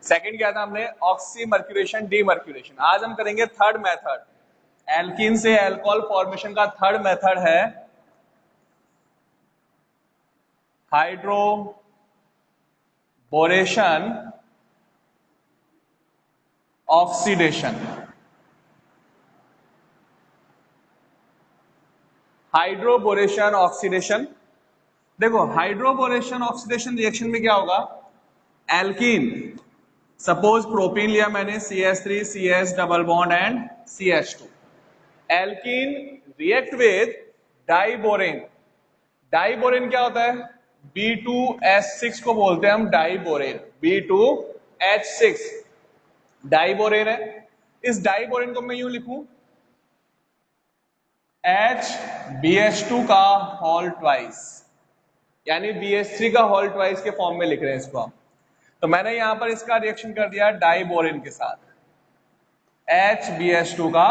Second किया था हमने ऑक्सीमर्क्यूरेशन डीमर्क्यूरेशन। आज हम करेंगे थर्ड मेथड, एल्कीन से अल्कोहल फॉर्मेशन का थर्ड मेथड है हाइड्रोबोरेशन ऑक्सीडेशन। हाइड्रोबोरेशन ऑक्सीडेशन, देखो हाइड्रोबोरेशन ऑक्सीडेशन रिएक्शन में क्या होगा, एल्कीन, सपोज प्रोपीन लिया मैंने CH3 CH double bond and CH2, alkene react with diborane. Diborane क्या होता है, B2H6 को बोलते हैं हम डाइबोरेन, B2H6 डाइबोरेन है। इस डाइबोरेन को मैं यूं लिखूं HBH2 का होल ट्वाइस, यानी BH3 का होल ट्वाइस के फॉर्म में लिख रहे हैं इसको हम। तो मैंने यहां पर इसका रिएक्शन कर दिया डाइबोरेन के साथ, HBH2 का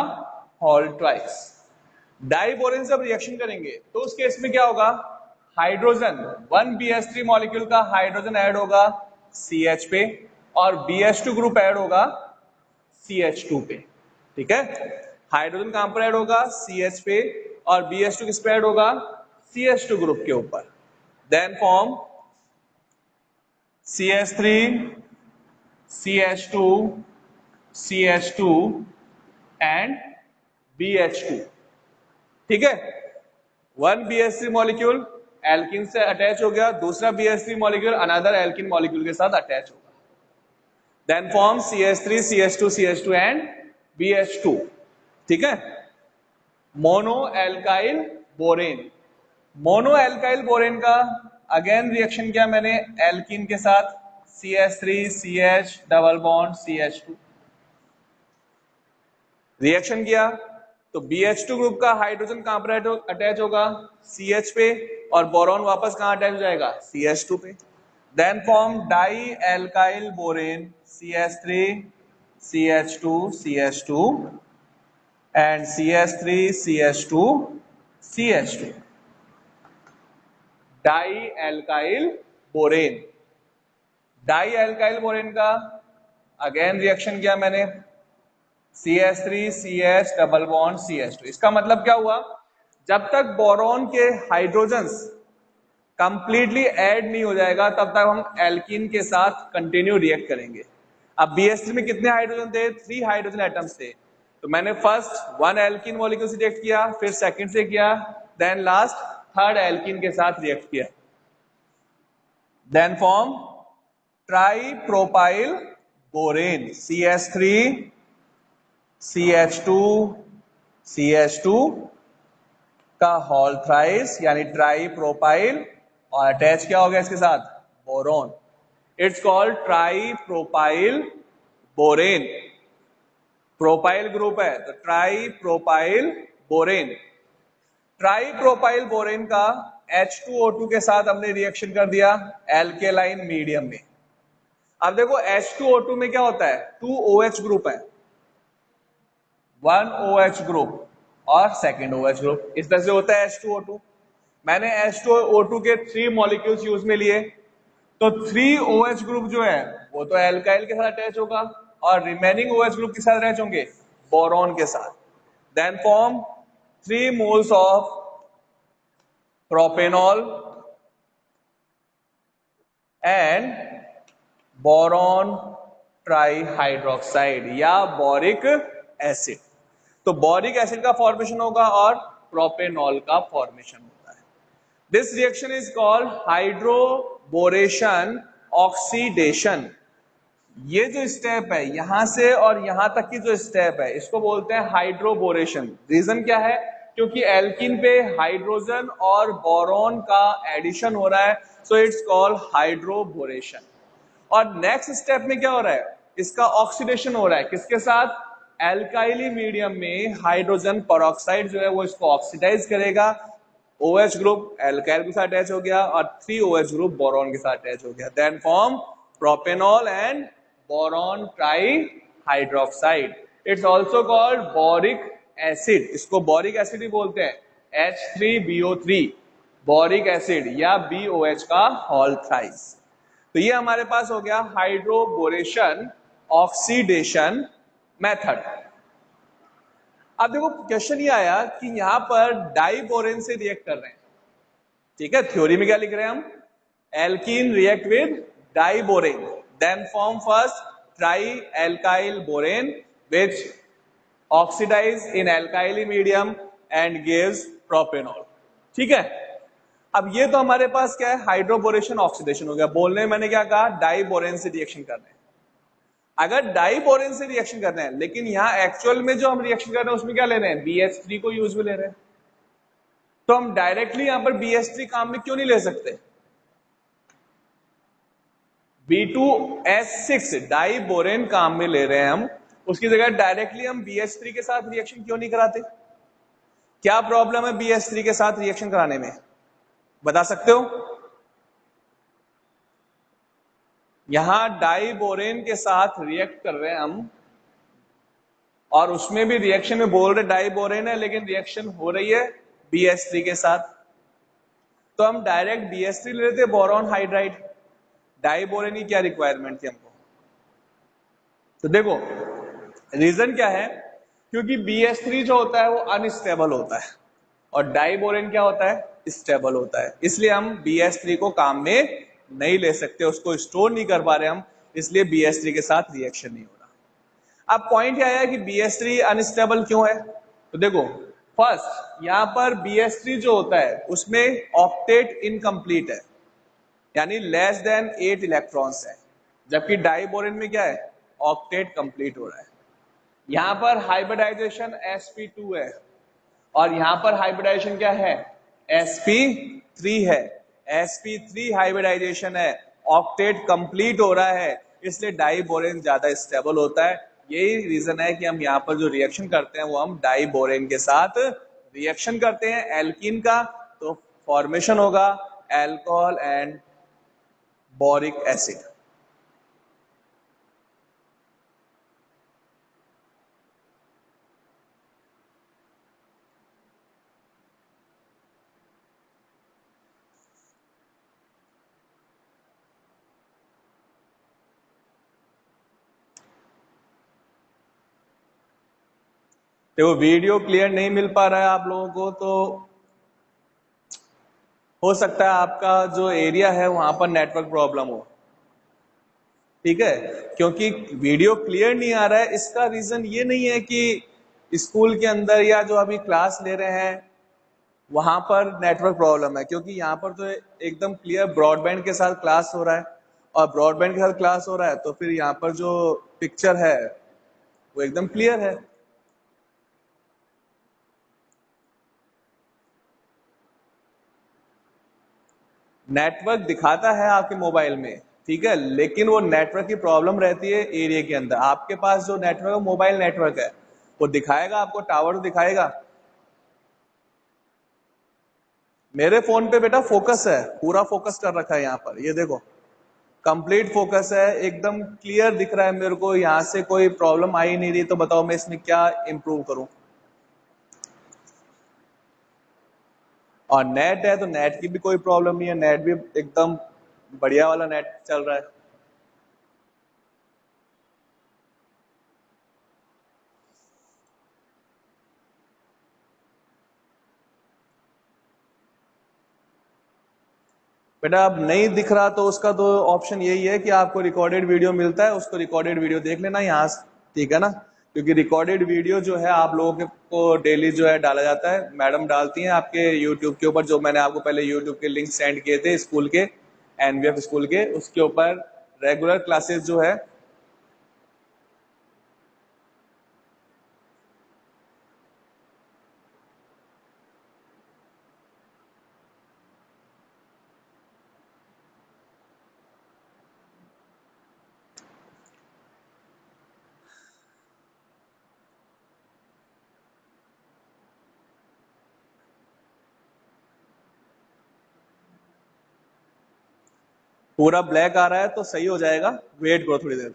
होल ट्वाइस। डाइबोरेन से अब रिएक्शन करेंगे तो उस केस में क्या होगा, हाइड्रोजन 1BH3 मॉलिक्यूल का हाइड्रोजन ऐड होगा CH पे और BH2 ग्रुप ऐड होगा CH2 पे। ठीक है, हाइड्रोजन कहां पर ऐड होगा, CH पे, और BH2 किस पे ऐड होगा, CH2 ग्रुप के ऊपर। Then form CH3 CH2 CH2 and BH2। ठीक है, 1BH3 मॉलिक्यूल एल्किन से अटैच हो गया, दूसरा BH3 molecule another alkene molecule के साथ अटैच होगा, then form CH3 CH2 CH2 and BH2। ठीक है, mono alkyl borane. Mono alkyl borane का अगेन रिएक्शन किया मैंने एल्किन के साथ, CH3 CH double bond CH2, reaction किया तो BH2 ग्रुप का हाइड्रोजन कहां पर अटैच होगा, CH पे, और बोरॉन वापस कहां अटैच हो जाएगा, CH2 पे। Then form dialkyl borane, CH3 CH2 CH2 and CH3 CH2 CH2, dialkyl borane. Dialkyl borane का अगेन रिएक्शन किया मैंने, CH3 CH double bond CH2। इसका मतलब क्या हुआ, जब तक बोरॉन के हाइड्रोजन्स कंप्लीटली ऐड नहीं हो जाएगा तब तक हम एल्कीन के साथ कंटिन्यू रिएक्ट करेंगे। अब BH3 में कितने हाइड्रोजन थे, 3 हाइड्रोजन एटम्स थे, तो मैंने फर्स्ट 1 एल्कीन मॉलिक्यूल से रिएक्ट किया, फिर सेकंड से किया, देन लास्ट थर्ड एल्कीन के साथ रिएक्ट किया, then form tripropyl borane, CH3 CH2 CH2 का होल थ्राइस यानी ट्राई प्रोपाइल, और अटैच क्या हो गया इसके साथ, boron. It's called tripropyl borane. Propyl group है तो tripropyl borane. Tripropyl borane का H2O2 के साथ हमने रिएक्शन कर दिया एल्केलाइन मीडियम में। अब देखो H2O2 में क्या होता है, 2 OH ग्रुप है, 1 OH ग्रुप और सेकेंड OH ग्रुप, इस तरह से होता है H2O2। मैंने H2O2 के 3 मॉलिक्यूल्स यूज में लिए, तो 3 OH ग्रुप जो है वो तो एल्काइल के साथ अटैच होगा और रिमेनिंग OH ग्रुप के साथ अटैच होंगे बोरॉन के साथ। Then form 3 moles of propanol and boron trihydroxide या बोरिक एसिड। तो बोरिक एसिड का फॉर्मेशन होगा और प्रोपेनॉल का फॉर्मेशन होता है। This reaction is called hydroboration oxidation. ये जो स्टेप है यहां से और यहां तक की जो स्टेप है इसको बोलते हैं हाइड्रोबोरेशन। रीजन क्या है, क्योंकि एल्कीन पे हाइड्रोजन और बोरॉन का एडिशन हो रहा है, सो इट्स कॉल्ड हाइड्रोबोरेशन। और नेक्स्ट स्टेप में क्या हो रहा है, इसका ऑक्सीडेशन हो रहा है, किसके साथ, एल्काइली मीडियम में हाइड्रोजन पेरोक्साइड जो है वो इसको ऑक्सीडाइज करेगा, OH ग्रुप एल्काइल के साथ अटैच हो गया और 3 OH ग्रुप बोरॉन के साथ अटैच हो गया, then form propanol and boron trihydroxide. It's also called boric acid, इसको बोरिक एसिड भी बोलते हैं, H3BO3 बोरिक एसिड या BOH का होल थ्राइस। तो ये हमारे पास हो गया हाइड्रोबोरेशन ऑक्सीडेशन मेथड। अब देखो क्वेश्चन ये आया कि यहां पर डाइबोरेन से रिएक्ट कर रहे हैं, ठीक है। थ्योरी में क्या लिख रहे हैं हम, alkene react with diborane then form first trialkyl borane which oxidise in एल्काइली मीडियम एंड गिव्स प्रोपेनॉल, ठीक है। अब ये तो हमारे पास क्या है, हाइड्रोबोरेशन ऑक्सीडेशन हो गया। बोलने में मैंने क्या कहा, डाइबोरेन से रिएक्शन कर रहे हैं। अगर डाइबोरेन से रिएक्शन कर रहे हैं, लेकिन यहां एक्चुअल में जो हम रिएक्शन कर रहे हैं उसमें क्या ले रहे हैं, BH3 को यूज में ले रहे हैं, तो हम डायरेक्टली यहां पर BH3 काम में क्यों नहीं ले सकते। B2S6 डाइबोरेन काम में ले रहे हैं हम, उसकी जगह डायरेक्टली हम BH3 के साथ रिएक्शन क्यों नहीं कराते। क्या प्रॉब्लम है BH3 के साथ रिएक्शन कराने में, बता सकते हो। यहां डाइबोरेन के साथ रिएक्ट कर रहे हैं हम, और उसमें भी रिएक्शन में बोल रहे डाइबोरेन है, लेकिन रिएक्शन हो रही है BH3 के साथ, तो हम डायरेक्ट BH3 ले लेते बोरॉन हाइड्राइड। डाइबोरेन की क्या रिक्वायरमेंट थी हमको। तो देखो रीजन क्या है, क्योंकि BH3 जो होता है वो अनस्टेबल होता है और डाइबोरेन क्या होता है, स्टेबल होता है। इसलिए हम BH3 को काम में नहीं ले सकते, उसको स्टोर नहीं कर पा रहे हम, इसलिए BH3 के साथ रिएक्शन नहीं हो रहा। अब पॉइंट क्या है कि BH3 अनस्टेबल क्यों है, तो देखो फर्स्ट यहां पर BH3 जो होता है उसमें ऑक्टेट इनकम्प्लीट है, यानी लेस देन 8 इलेक्ट्रॉन्स है, जबकि डाइबोरेन में क्या है, ऑक्टेट कंप्लीट हो रहा है। यहां पर हाइब्रिडाइजेशन sp2 है और यहां पर हाइब्रिडाइजेशन क्या है, sp3 है। sp3 हाइब्रिडाइजेशन है, ऑक्टेट कंप्लीट हो रहा है, इसलिए डाइबोरेन ज्यादा स्टेबल होता है। यही रीजन है कि हम यहां पर जो रिएक्शन करते हैं वो हम डाइबोरेन के साथ रिएक्शन करते हैं एल्कीन का, तो फॉर्मेशन होगा अल्कोहल एंड बोरिक एसिड। देखो वीडियो क्लियर नहीं मिल पा रहा है आप लोगों को, तो हो सकता है आपका जो एरिया है वहां पर नेटवर्क प्रॉब्लम हो, ठीक है। क्योंकि वीडियो क्लियर नहीं आ रहा है, इसका रीजन ये नहीं है कि स्कूल के अंदर या जो अभी क्लास ले रहे हैं वहां पर नेटवर्क प्रॉब्लम है, क्योंकि यहाँ पर तो एकदम क्लियर ब्रॉडबैंड के साथ क्लास हो रहा है, और ब्रॉडबैंड के साथ क्लास हो रहा है तो फिर यहाँ पर जो पिक्चर है वो एकदम क्लियर है। नेटवर्क दिखाता है आपके मोबाइल में, ठीक है, लेकिन वो नेटवर्क की प्रॉब्लम रहती है एरिया के अंदर। आपके पास जो नेटवर्क मोबाइल नेटवर्क है वो दिखाएगा आपको, टावर दिखाएगा। मेरे फोन पे बेटा फोकस है, पूरा फोकस कर रखा है यहाँ पर, ये देखो कंप्लीट फोकस है, एकदम क्लियर दिख रहा है मेरे को, यहाँ से कोई प्रॉब्लम आ ही नहीं रही। तो बताओ मैं इसमें क्या इंप्रूव करूं। और नेट है तो नेट की भी कोई प्रॉब्लम नहीं है, नेट भी एकदम बढ़िया वाला नेट चल रहा है। बेटा अब नहीं दिख रहा तो उसका तो ऑप्शन यही है कि आपको रिकॉर्डेड वीडियो मिलता है, उसको रिकॉर्डेड वीडियो देख लेना यहाँ से, ठीक है ना। क्योंकि रिकॉर्डेड वीडियो जो है आप लोगों को डेली जो है डाला जाता है, मैडम डालती हैं आपके यूट्यूब के ऊपर, जो मैंने आपको पहले यूट्यूब के लिंक सेंड किए थे स्कूल के, NVF स्कूल के, उसके ऊपर रेगुलर क्लासेस जो है। पूरा ब्लैक आ रहा है तो सही हो जाएगा, वेट करो थोड़ी देर।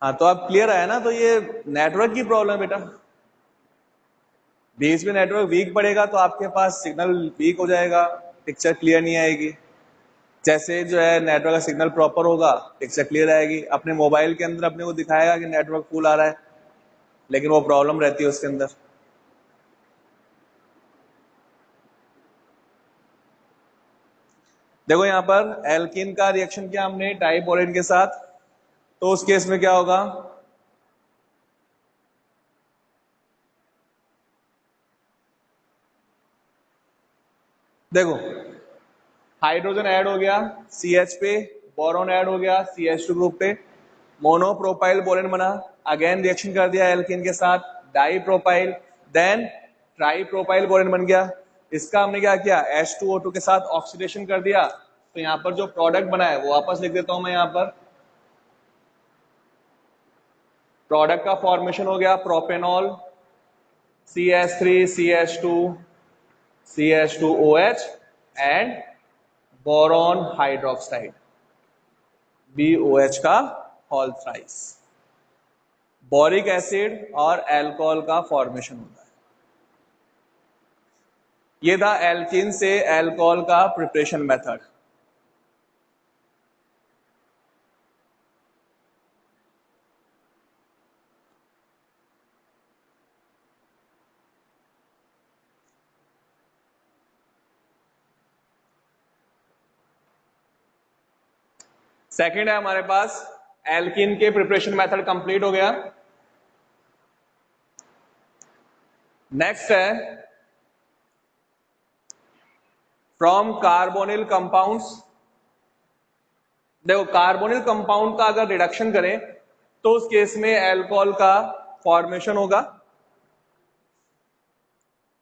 हाँ तो अब क्लियर आया ना, तो ये नेटवर्क की प्रॉब्लम है बेटा। बीच में नेटवर्क वीक पड़ेगा तो आपके पास सिग्नल वीक हो जाएगा, पिक्चर क्लियर नहीं आएगी। जैसे जो है नेटवर्क का सिग्नल प्रॉपर होगा, पिक्चर क्लियर आएगी। अपने मोबाइल के अंदर अपने को दिखाएगा कि नेटवर्क फुल आ रहा है, लेकिन वो प्रॉब्लम रहती है उसके अंदर। देखो यहां पर एल्किन का रिएक्शन किया हमने डाइबोरेन के साथ, तो उस केस में क्या होगा, देखो हाइड्रोजन ऐड हो गया CH पे, बोरॉन ऐड हो गया CH2 ग्रुप पे, मोनोप्रोपाइल बोरेन बना, अगेन रिएक्शन कर दिया एल्किन के साथ, डाइप्रोपाइल, देन ट्राइप्रोपाइल बोरेन बन गया। इसका हमने क्या किया, H2O2 के साथ ऑक्सीडेशन कर दिया। तो यहां पर जो प्रोडक्ट बना है वो वापस लिख देता हूं मैं। यहां पर प्रोडक्ट का फॉर्मेशन हो गया propanol, CH3 CH2 CH2OH and boron hydroxide BOH का हॉल थ्राइस। बोरिक एसिड और अल्कोहल का फॉर्मेशन होता है। ये था एल्किन से अल्कोहल का प्रिपरेशन मेथड। सेकंड है हमारे पास, एल्किन के प्रिपरेशन मेथड कंप्लीट हो गया। नेक्स्ट है फ्रॉम कार्बोनिल कंपाउंड्स। देखो कार्बोनिल कंपाउंड का अगर रिडक्शन करें तो उस केस में अल्कोहल का फॉर्मेशन होगा।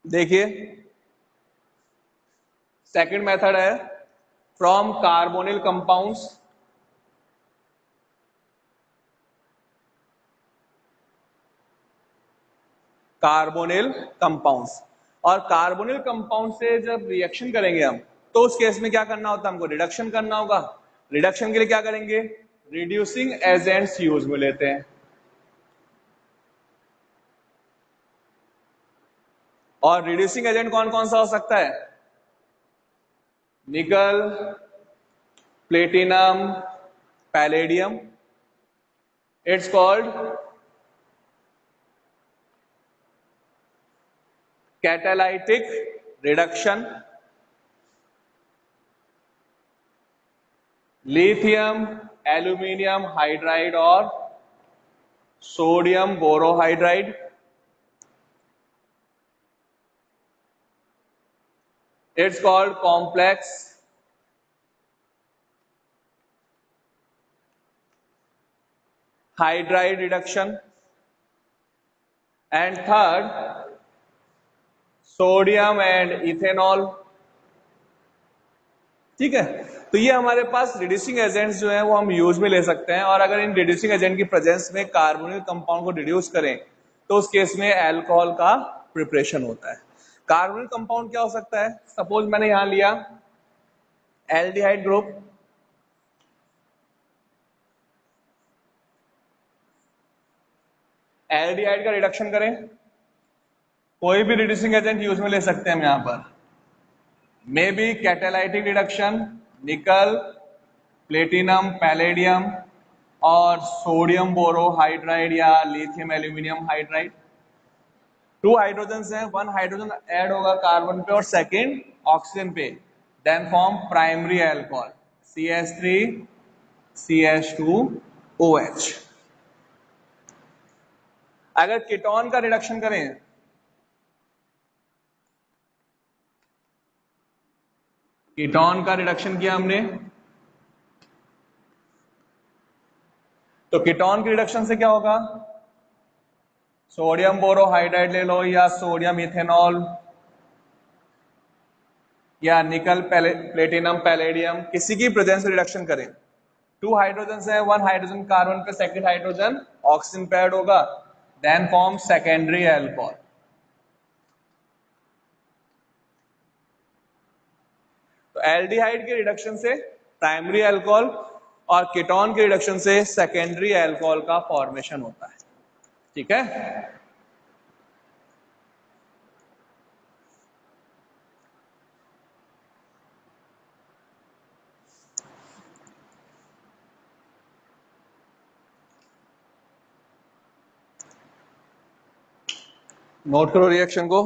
देखिए सेकंड मेथड है from carbonyl compounds, carbonyl compounds. और कार्बोनिल कंपाउंड से जब रिएक्शन करेंगे हम, तो उस केस में क्या करना होता है, हमको रिडक्शन करना होगा। रिडक्शन के लिए क्या करेंगे, रिड्यूसिंग एजेंट्स यूज में लेते हैं। और रिड्यूसिंग एजेंट कौन कौन सा हो सकता है, nickel, platinum, palladium. It's called catalytic reduction. Lithium aluminium hydride और sodium borohydride. It's called complex hydride reduction. And third, sodium and ethanol. ठीक है, तो ये हमारे पास रिड्यूसिंग एजेंट्स जो है वो हम यूज में ले सकते हैं। और अगर इन रिड्यूसिंग एजेंट की प्रेजेंस में कार्बोनिल कंपाउंड को रिड्यूस करें तो उस केस में अल्कोहल का प्रिपरेशन होता है। कार्बोनिल कंपाउंड क्या हो सकता है, सपोज मैंने यहां लिया एल्डिहाइड ग्रुप, एल्डिहाइड का रिडक्शन करें, कोई भी रिड्यूसिंग एजेंट यूज में ले सकते हैं हम यहां पर। Maybe catalytic reduction, nickel, platinum, palladium और सोडियम बोरोहाइड्राइड या lithium aluminium hydride. Two hydrogen हैं, वन हाइड्रोजन ऐड होगा कार्बन पे और सेकेंड ऑक्सीजन पे, then form primary alcohol CH3 CH2OH। अगर कीटोन का रिडक्शन करें, कीटोन का रिडक्शन किया हमने, तो कीटोन के रिडक्शन से क्या होगा, सोडियम बोरोहाइड्राइड ले लो या सोडियम इथेनॉल या निकल प्लेटिनम पैलेडियम, किसी की प्रेजेंस से रिडक्शन करें। टू हाइड्रोजन है, वन हाइड्रोजन कार्बन पे, सेकंड हाइड्रोजन ऑक्सीजन पे ऐड होगा, देन फॉर्म सेकेंडरी अल्कोहल। तो एल्डिहाइड के रिडक्शन से प्राइमरी अल्कोहल और कीटोन के रिडक्शन से सेकेंडरी अल्कोहल का फॉर्मेशन होता है। ठीक है, नोट करो रिएक्शन को।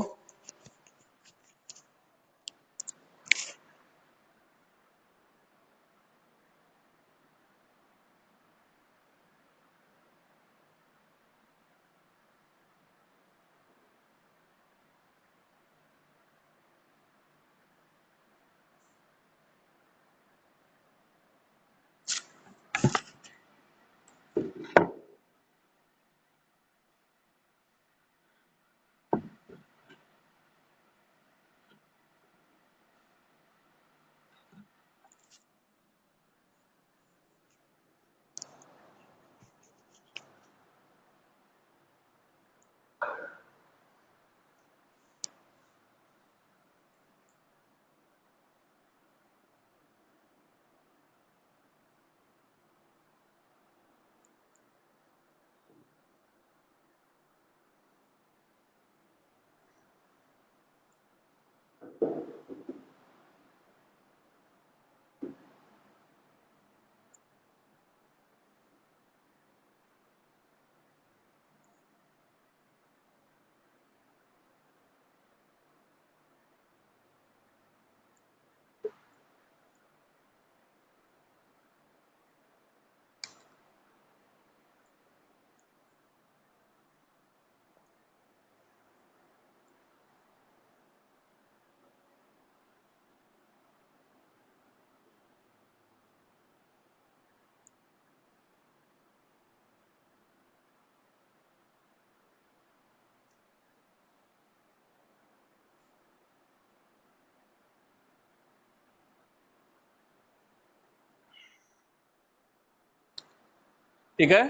ठीक है,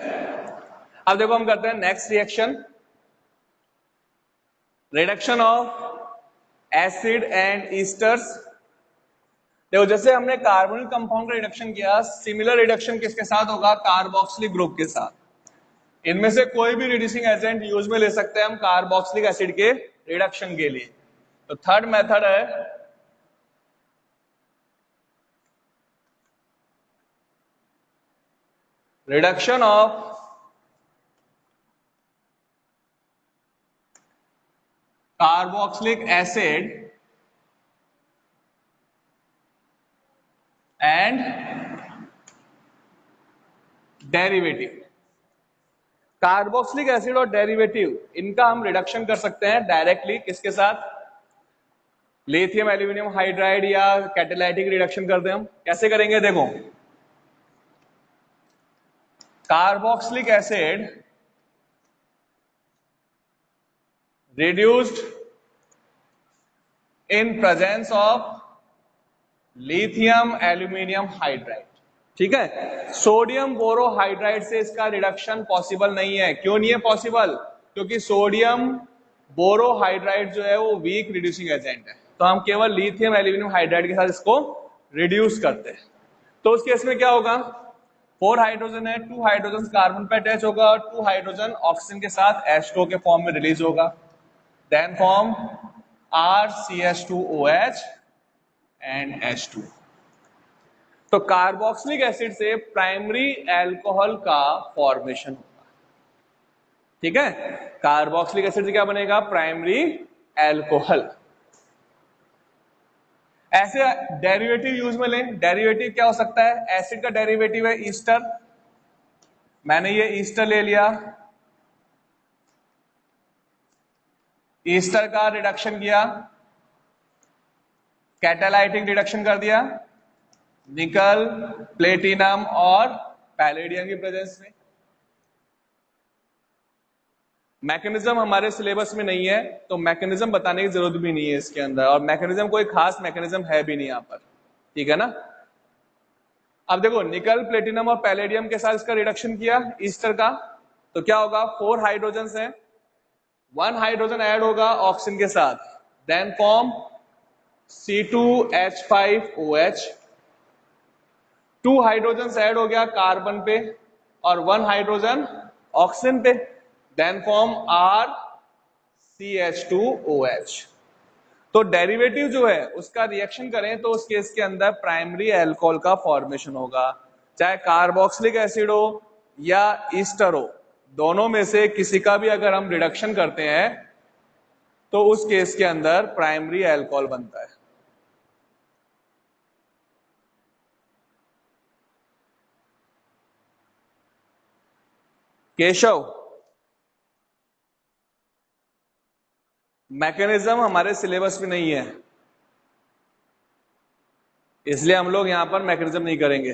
अब देखो हम करते हैं next reaction, reduction of acid and esters. देखो जैसे हमने कार्बोनिल कंपाउंड का रिडक्शन किया, सिमिलर रिडक्शन किसके साथ होगा? कार्बोक्सिलिक ग्रुप के साथ। इनमें से कोई भी रिड्यूसिंग एजेंट यूज में ले सकते हैं हम कार्बोक्सिलिक एसिड के रिडक्शन के लिए। तो थर्ड मेथड है reduction of carboxylic acid and derivative. Carboxylic acid और डेरिवेटिव इनका हम रिडक्शन कर सकते हैं डायरेक्टली किसके साथ? लिथियम एल्यूमिनियम हाइड्राइड या कैटालाइटिक रिडक्शन करते हैं हम। कैसे करेंगे? देखो, carboxylic acid reduced in presence of lithium aluminium hydride। ठीक है, सोडियम बोरोहाइड्राइड से इसका रिडक्शन पॉसिबल नहीं है। क्यों नहीं है पॉसिबल? क्योंकि सोडियम बोरोहाइड्राइड जो है वो वीक रिड्यूसिंग एजेंट है, तो हम केवल लिथियम एल्यूमिनियम हाइड्राइड के साथ इसको रिड्यूस करते हैं। तो उस केस में क्या होगा? 4 हाइड्रोजन है, 2 हाइड्रोजन कार्बन पे अटैच होगा और 2 हाइड्रोजन ऑक्सीजन के साथ H2O के फॉर्म में रिलीज होगा, then form RCH2OH and H2। तो कार्बोक्सिलिक एसिड से प्राइमरी अल्कोहल का फॉर्मेशन होगा। ठीक है, कार्बोक्सिलिक एसिड से क्या बनेगा? Primary alcohol. ऐसे डेरिवेटिव यूज में लें, डेरिवेटिव क्या हो सकता है? एसिड का डेरिवेटिव है ईस्टर, मैंने ये ईस्टर ले लिया, ईस्टर का रिडक्शन किया, कैटालाइटिक रिडक्शन कर दिया निकल, प्लेटिनम और पैलेडियम की प्रेजेंस में। मैकेनिज्म हमारे सिलेबस में नहीं है, तो मैकेनिज्म बताने की जरूरत भी नहीं है इसके अंदर, और मैकेनिज्म कोई खास मैकेनिज्म है भी नहीं यहां पर। ठीक है ना? अब देखो, निकल, प्लेटिनम और पैलेडियम के साथ इसका रिडक्शन किया ईस्टर का, तो क्या होगा? 4 हाइड्रोजन है, 1 हाइड्रोजन ऐड होगा ऑक्सीजन के साथ, then form C2H5OH, 2 hydrogen add हो गया कार्बन पे और 1 हाइड्रोजन ऑक्सीजन पे, देन फॉर्म RCH2OH। तो डेरिवेटिव जो है उसका रिएक्शन करें तो उस केस के अंदर प्राइमरी अल्कोहल का फॉर्मेशन होगा, चाहे कार्बोक्सिलिक एसिड हो या ईस्टर हो, दोनों में से किसी का भी अगर हम रिडक्शन करते हैं तो उस केस के अंदर प्राइमरी अल्कोहल बनता है। केशव, मैकेनिज्म हमारे सिलेबस में नहीं है, इसलिए हम लोग यहां पर मैकेनिज्म नहीं करेंगे।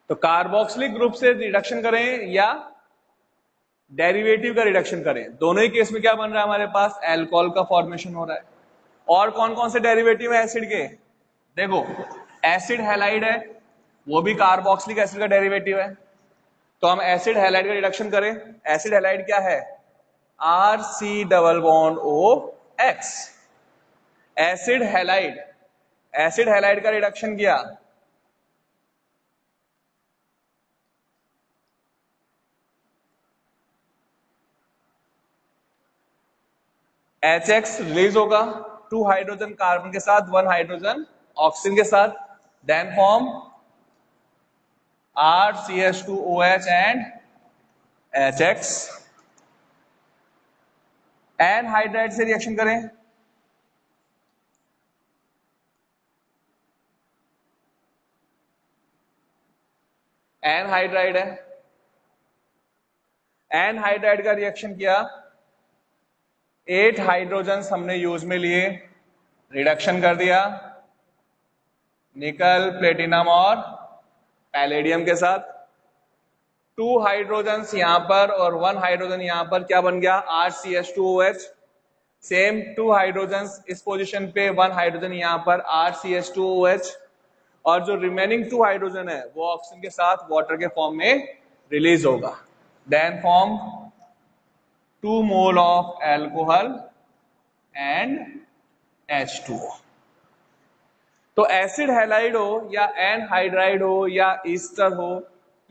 तो कार्बोक्सिलिक ग्रुप से रिडक्शन करें या डेरिवेटिव का रिडक्शन करें, दोनों ही केस में क्या बन रहा है, हमारे पास अल्कोहल का फॉर्मेशन हो रहा है। और कौन कौन से डेरिवेटिव है एसिड के, देखो एसिड हैलाइड है, वो भी कार्बोक्सिलिक एसिड का डेरिवेटिव है। तो हम एसिड हैलाइड का रिडक्शन करें, एसिड हैलाइड क्या है, RC≡OX। एसिड हैलाइड का रिडक्शन किया, HX रिलीज होगा 2 हाइड्रोजन कार्बन के साथ 1 हाइड्रोजन ऑक्सीजन के साथ, then form RCH2OH and HX। Anhydride से रिएक्शन करें, एनहाइड्राइड है, एनहाइड्राइड का रिएक्शन किया, 8 हाइड्रोजन हमने यूज में लिए, रिडक्शन कर दिया निकल, प्लेटिनम और पैलेडियम के साथ, 2 हाइड्रोजन यहां पर और 1 हाइड्रोजन यहां पर, क्या बन गया, RCH2OH। सेम 2 हाइड्रोजन इस पोजीशन पे, 1 हाइड्रोजन यहां पर, RCH2OH। और जो रिमेनिंग 2 हाइड्रोजन है वो ऑक्सीजन के साथ वाटर के फॉर्म में रिलीज होगा, then form 2 mole of alcohol and H2O। तो एसिड हैलाइड हो या एनहाइड्राइड हो या ईस्टर हो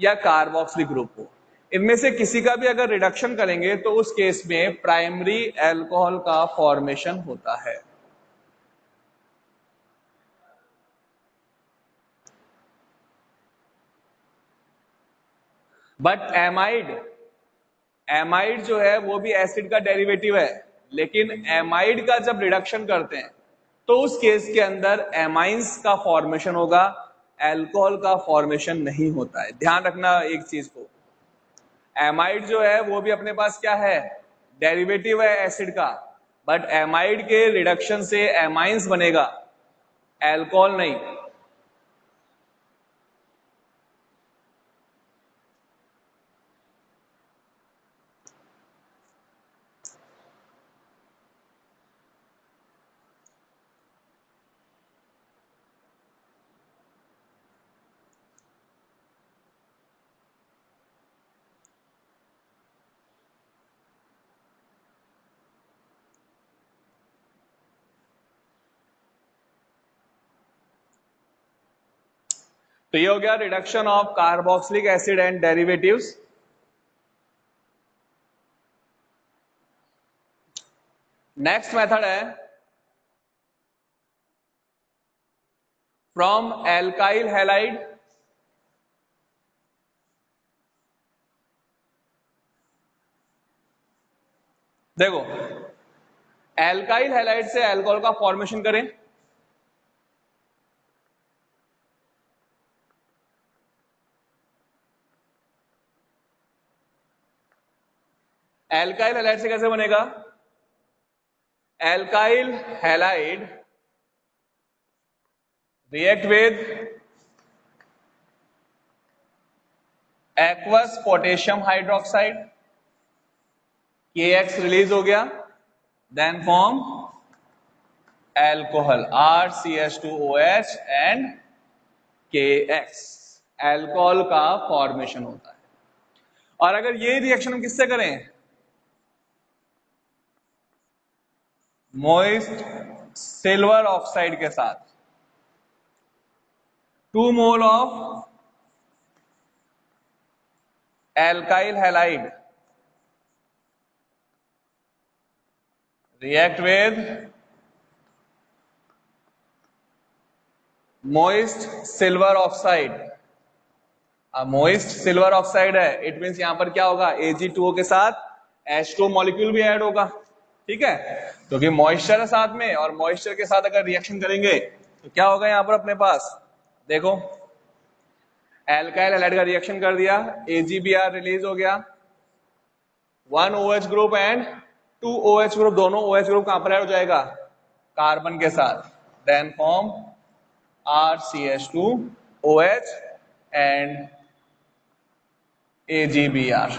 या कार्बोक्सिलिक ग्रुप हो, इनमें से किसी का भी अगर रिडक्शन करेंगे तो उस केस में प्राइमरी अल्कोहल का फॉर्मेशन होता है। बट एमाइड जो है वो भी एसिड का डेरिवेटिव है, लेकिन एमाइड का जब रिडक्शन करते हैं तो उस केस के अंदर एमाइंस का फॉर्मेशन होगा, अल्कोहल का फॉर्मेशन नहीं होता है। ध्यान रखना एक चीज को, एमाइड जो है वो भी अपने पास क्या है, डेरिवेटिव है एसिड का, बट एमाइड के रिडक्शन से एमाइंस बनेगा, अल्कोहल नहीं। तो ये हो गया reduction of carboxylic acid and derivatives. Next method है फ्रॉम एल्काइल हैलाइड देखो एल्काइल हैलाइड से अल्कोहल का फॉर्मेशन करें, एल्काइल हैलाइड से कैसे बनेगा, alkyl halide react with aqueous potassium hydroxide, KX release हो गया, then form alcohol RCH2OH and KX, alcohol का फॉर्मेशन होता है। और अगर ये रिएक्शन हम किससे करें, मोइस्ट सिल्वर ऑक्साइड के साथ 2 mole of alkyl halide react with moist silver oxide। अब मोइस्ट सिल्वर ऑक्साइड है, इट मींस यहां पर क्या होगा, Ag2O के साथ H2O मॉलिक्यूल भी ऐड होगा, ठीक है, क्योंकि मॉइस्चर है साथ में, और मॉइस्चर के साथ अगर रिएक्शन करेंगे तो क्या होगा यहां पर अपने पास, देखो एल्काइल हैलाइड का रिएक्शन कर दिया, AgBr रिलीज हो गया, 1 OH group and 2 OH group, दोनों OH ग्रुप कहां पर ऐड हो जाएगा, कार्बन के साथ, then form RCH2OH and AgBr,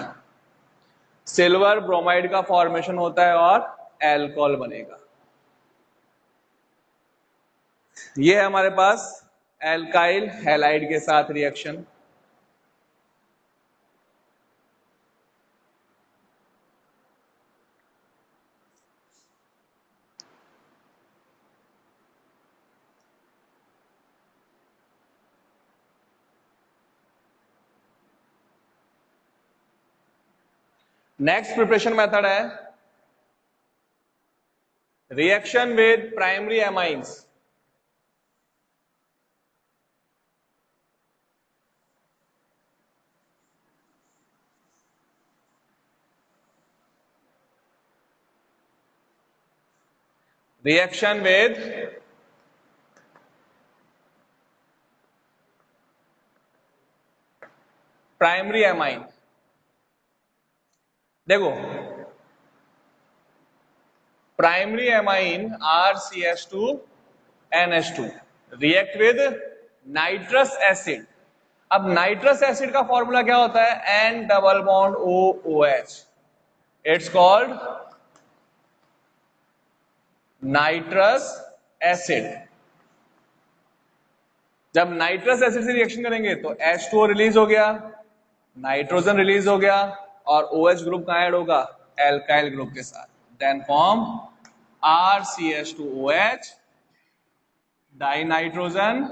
silver bromide का फॉर्मेशन होता है और एल्कोहल बनेगा। ये है हमारे पास एल्काइल हैलाइड के साथ रिएक्शन। नेक्स्ट प्रिपरेशन मेथड है reaction with primary amines. Reaction with primary amine, देखो primary amine RCH2NH2 react with nitrous acid. अब नाइट्रस एसिड का फॉर्मूला क्या होता है, N double bond OOH, it's called nitrous acid. जब नाइट्रस एसिड से reaction करेंगे तो H2O रिलीज हो गया, नाइट्रोजन रिलीज हो गया, और OH ग्रुप कहां ऐड होगा, एल्काइल ग्रुप के साथ, then form RCH2OH dinitrogen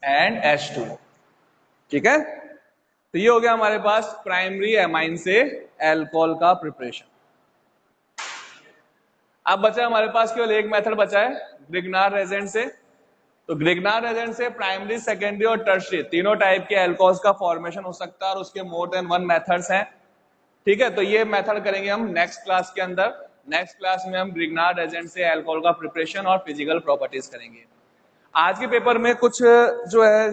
and H2, ठीक है। तो ये हो गया हमारे पास प्राइमरी एमाइन से एल्कोहल का प्रिपरेशन। अब बचा हमारे पास केवल एक मेथड बचा है ग्रिग्नार रेजेंट से। तो ग्रिग्नार रेजेंट से प्राइमरी, सेकेंडरी और टर्शियरी तीनों टाइप के एल्कोहल्स का फॉर्मेशन हो सकता है, और उसके मोर देन 1 मेथड्स हैं, ठीक है। तो ये मेथड करेंगे हम नेक्स्ट क्लास के अंदर। नेक्स्ट क्लास में हम ग्रिग्नार रेजेंट से अल्कोहल का प्रिपरेशन और फिजिकल प्रॉपर्टीज करेंगे। आज के पेपर में कुछ जो है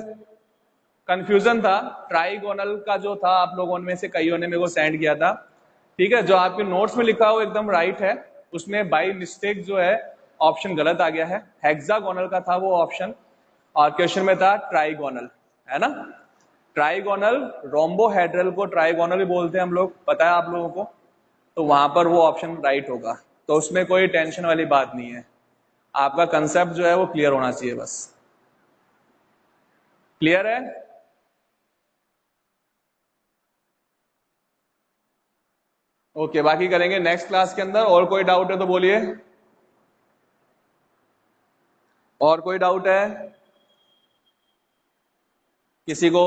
कंफ्यूजन था, ट्राइगोनल का जो था, आप लोगों में से कईयों ने मेरे को सेंड किया था, ठीक है। जो आपके नोट्स में लिखा हो एकदम राइट है, उसमें बाई मिस्टेक जो है ऑप्शन गलत आ गया है, हेक्सागोनल का था वो ऑप्शन, और क्वेश्चन में था ट्राइगोनल, है ना। ट्राइगोनल, रोम्बोहेड्रल को ट्राइगोनल भी बोलते हैं हम लोग, पता है आप लोगों को, तो वहां पर वो ऑप्शन राइट होगा। तो उसमें कोई टेंशन वाली बात नहीं है, आपका कंसेप्ट जो है वो क्लियर होना चाहिए बस। क्लियर है? ओके, बाकी करेंगे नेक्स्ट क्लास के अंदर। और कोई डाउट है तो बोलिए, और कोई डाउट है किसी को?